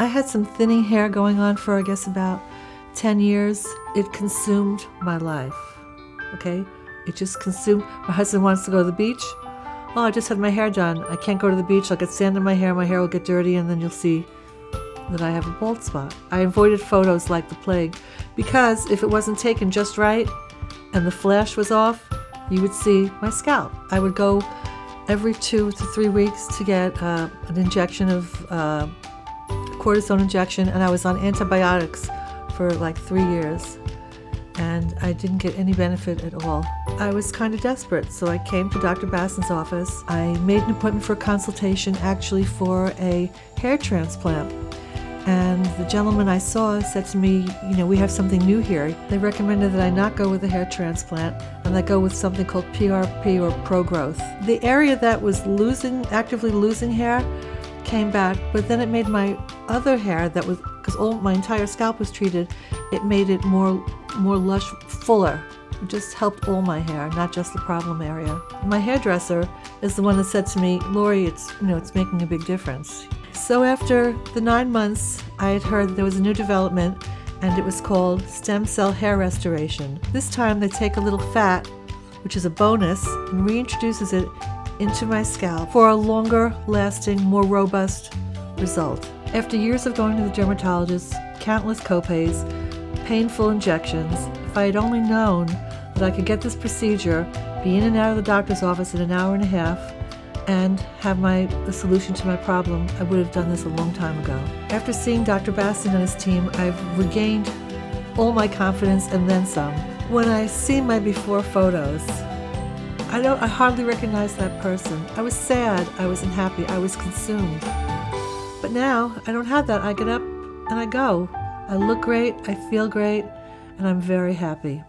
I had some thinning hair going on for, I guess, about 10 years. It consumed my life, okay? It just consumed. My husband wants to go to the beach. Oh, I just had my hair done. I can't go to the beach. I'll get sand in my hair will get dirty, and then you'll see that I have a bald spot. I avoided photos like the plague because if it wasn't taken just right and the flash was off, you would see my scalp. I would go every 2 to 3 weeks to get an injection of cortisone injection, and I was on antibiotics for like 3 years, and I didn't get any benefit at all. I was kind of desperate, so I came to Dr. Bassin's office. I made an appointment for a consultation, actually for a hair transplant. And the gentleman I saw said to me, we have something new here. They recommended that I not go with a hair transplant and I go with something called PRP or Progrowth. The area that was actively losing hair came back, but then it made my other hair that was, because my entire scalp was treated, it made it more lush, fuller. It just helped all my hair, not just the problem area. My hairdresser is the one that said to me, Lori, it's making a big difference. So after the 9 months, I had heard that there was a new development, and it was called stem cell hair restoration. This time they take a little fat, which is a bonus, and reintroduces it into my scalp for a longer lasting, more robust result. After years of going to the dermatologist, countless copays, painful injections, if I had only known that I could get this procedure, be in and out of the doctor's office in an hour and a half, and have the solution to my problem, I would have done this a long time ago. After seeing Dr. Bassin and his team, I've regained all my confidence and then some. When I see my before photos, I hardly recognize that person. I was sad, I was unhappy, I was consumed. But now, I don't have that. I get up and I go. I look great, I feel great, and I'm very happy.